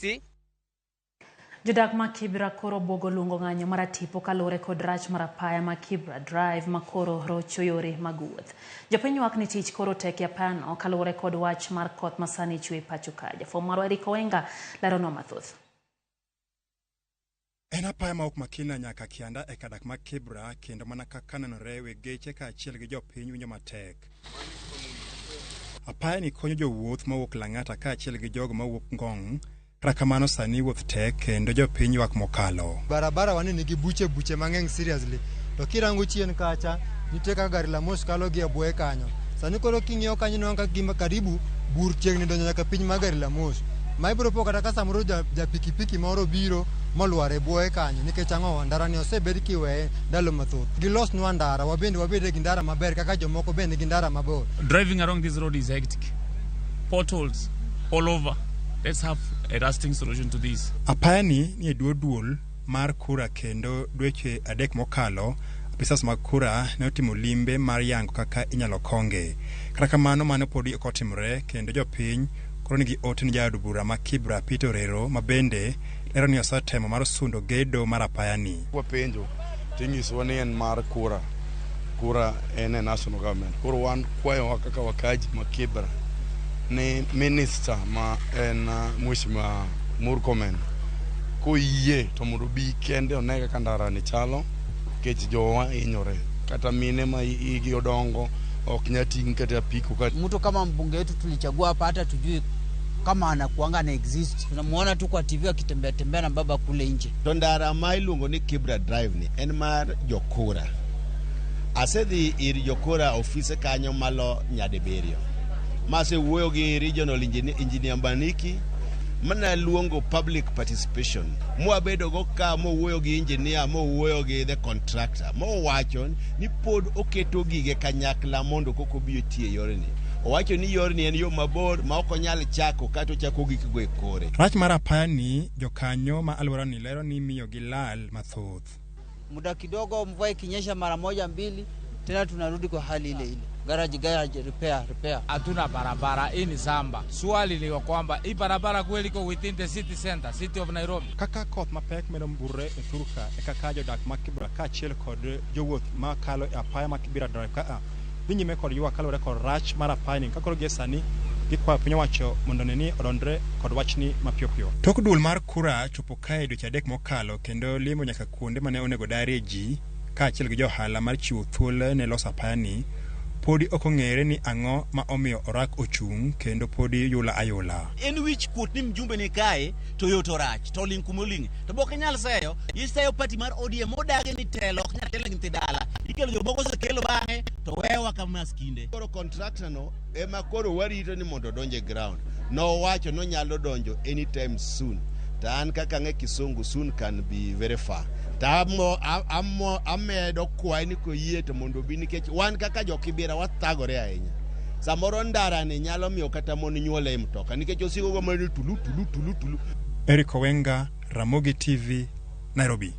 See? Jodak ma Kibra koro obuogo lungo ng'anyo mar tipo kaluwore kod rach mar apaya ma Kibra Drive ma koro rocho yore mag wuoth. Jopiny ywak ni tich koro tek e apayano kaluwore kod wach mar koth ma sani chwe pacho ka. Jafwambo marwa Wenga leronwa mathoth. En apaya ma ok makina nyaka kianda e kadak ma Kibra kendo mana kaka nenore we geche kaachiel gi jopiny winjo matek. Apaya ni konyo jowuoth mawuok Lang'ata kaachiel gi jogo mawuok Ngong'. Kata kamano sani wuoth tek kendo jopiny ywak mokalo. Barabara wani nigi buche mang'eny seriously. To kirango chien kacha nitie ka gari la mos kalo gi abwe kanyo. Sani koro king'iyo kanyo no ka gima karibu bur tiegni donjo nyaka piny ma gari la mos. Ma ibro po kata ka samoro ja pikipiki moro biro molware bwoe kanyo nikech ang'o ndara ni osebed kiweye ndalo mathoth. Gilos nwa ndara wabede gi ndara maber kaka jomoko bende gi ndara mabor. Driving along this road is hectic. Potholes all over. Let's have a lasting solution to this. Apaya ni e duol mar kura kendo dweche adek mokalo apisas mag kura ne otimo limbe mar yango kaka inyalo konge. Kata kamano mano podi ok otimore kendo jopiny koro nigi ote ni jaod bura ma Kibra Peter Rero ma bende lero ni osetemo mar sundo gedo mar apaya ni. Wapenjo tinyiso ni en mar kura en a national government. Koro wan kwayo kaka wakaji ma Kibra ni minister ma en Mheshimiwa Murkomen ko yie to mondo bi kende onega kandara ni chalo kech jowa inyore kata mine ma igi odongo ok nyating kata piko kata mtu kama mbunge wetu tulichagua hapa hata tujui kama anakuanga na exist. Tunamuona tu kwa TV akitembea na baba kule nje. Ndara ma iluongo ni Kibra Drive ni en mar jokura. Asedhi ir jokura ofise kanyo malo nyadibiriyo. Mase wuoyo gi regional engineer Mbaniki mana luongo public participation. Mwabedo go ka wuoyo gi engineer wuoyo gi the contractor. Wacho ni pod oketo gige kanyakla mondo koko biyo tie yorni. Owacho ni yorni en yo mabor ma ok onyal chako kata chako gik go e kore. Rach mar apaya ni jokanyo ma alwora ni lero ni miyo gi lal mathoth. Muda kidogo mvua ikinyesha mara moja mbili tena tunarudi kwa hali ile ile. Garage repair. Hatuna barabara, hii ni samba. Swali ni kwamba hii barabara kweli iko within the city center, city of Nairobi. Kaka koth mapek medo mbure e Thurka e kaka Jodak ma Kibra kaachiel kod jowuoth ma kalo e apaya ma Kibra Drive ka nyime kod ywak kalore kod rach mar apaya ni kakoro gi sani gikwa piny owacho mondo ni odondre kod wachni mapiyo. Tok duol mar kura chopo kae dweche adek mokalo kendo limo nyaka kuonde mane onego darie ji kaachiel gi johala mar chiwo thuolo ne loso apaya ni. Podi ok ong'ere ni ang'o ma omiyo orak ochung' kendo podi yula ayula. En wich kuot ni mjumbe ni kae to yoto rach to ling kumoling to bok nyal seyo yisayo party mar ODM modage ni telo ok nyal telo ngi dala ikelo jomoko se kelo bang'e to wewa kama maskinde. Koro contractor no ema koro warito ni mondo donje ground. No wacho no nyalo donjo anytime soon. Tan kaka ng'e Kisungu soon can be very far. Amedo kwai ni ko yie to mondo bi nikech wan kaka jokibira wathagore ahinya. Samoro ndara ni nyalo miyo kata mon nyuole mtoka nikech osigo go mani tulu. Wenga, Ramogi TV, Nairobi.